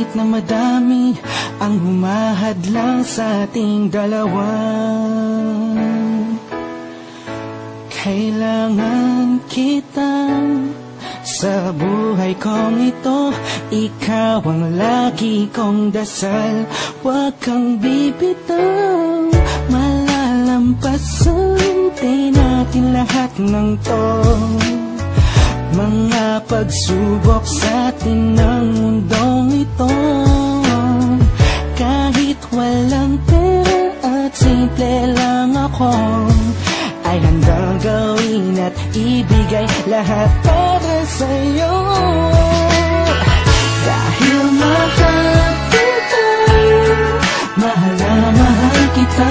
Kahit na madami ang humahadlang sa ating dalawa, kailangan kita sa buhay kong ito. Ikaw ang lagi kong dasal, huwag kang bibitaw. Malalampasan din natin lahat ng to, mga pagsubok sa atin ng mundong ito. Kahit walang pera at simple lang ako, ay handang gawin at ibigay lahat para sa'yo. Dahil mahal kita, mahal na mahal kita,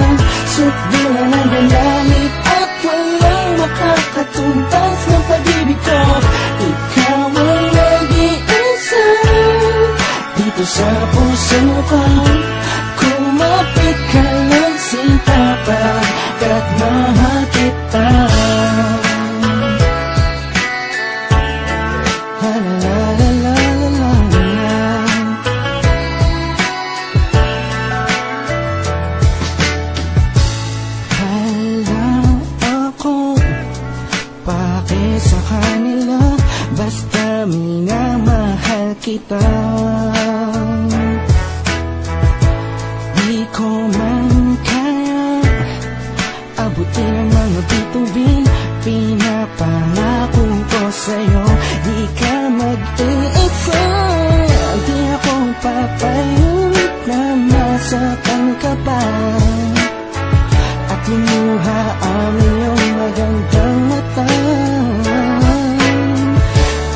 sukdulan ang galamit at walang makakatumbas ng pag-ibig ko. Ikaw ang nag-iisa dito sa puso ko. Kumapit ka lang sinta, pagkat mahal kita. La la la la la la. Hala ako pake sa kanila, basta minamahal kita. Di ko man kaya abutin ang mga bituin, pinapangako ko sa'yo, di ka mag-iisa. Di ako papayag na masaktan ka pa at lumuha ang iyong magandang mata.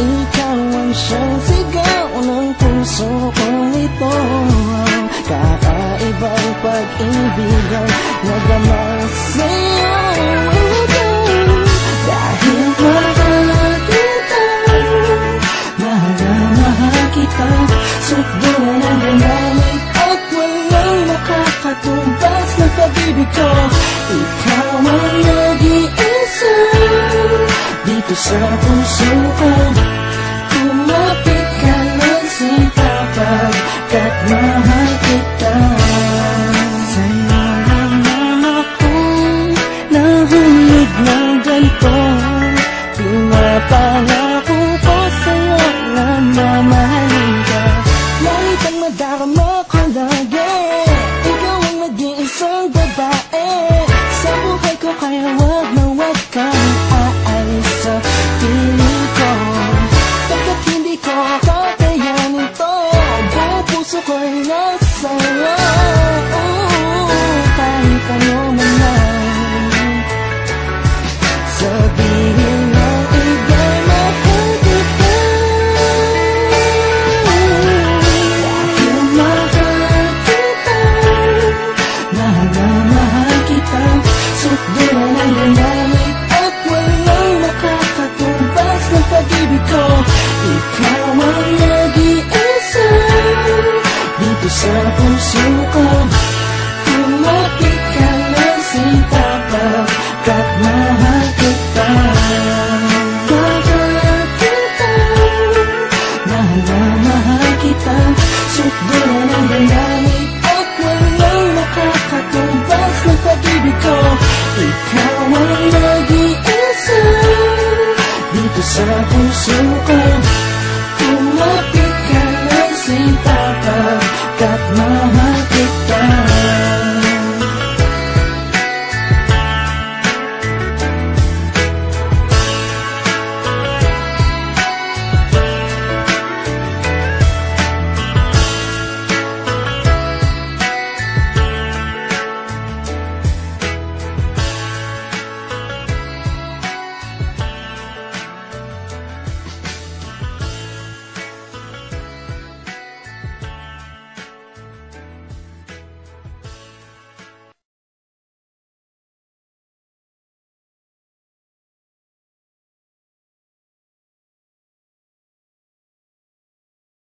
Ikaw ang siyang sigaw ng puso kong ito, kakaibang pag-ibig ang nagama sa'yo. Dahil mahal kita, mahal na mahal kita, sukdulan ang galamit at walang nakakatumbas ng pag-ibig ko. Ikaw ang nag-iisa dito sa puso ko. Kumapit ka lang sinta, pagkat mahal kita. Sa'yo lang naman akong nahulog ng ganito, pinapangako ko sa'yo na mamahalin ka. Langit ang madarama ko lagi, ikaw ang nag-iisang babae sa buhay ko, kaya wag na wag kang aalis sa piling ko. Pagkat hindi ko kakayanin to, buong puso ko'y nasa'yo. Kahit ano man lang sabihin ng iba'y mahal kita. Dahil mahal kita, mahal na mahal kita, sukdulan ang galamit at walang nakakatumbas ng pag-ibig ko. Ikaw ang nag-iisa dito sa puso ko. Kumapit ka lang sinta, pagkat mahal kita. Mahal kita, mahal na mahal kita, sukdulan ang galamit at walang nakakatumbas ng pag-ibig ko. Ikaw ang nag-iisa dito sa puso ko. Kumapit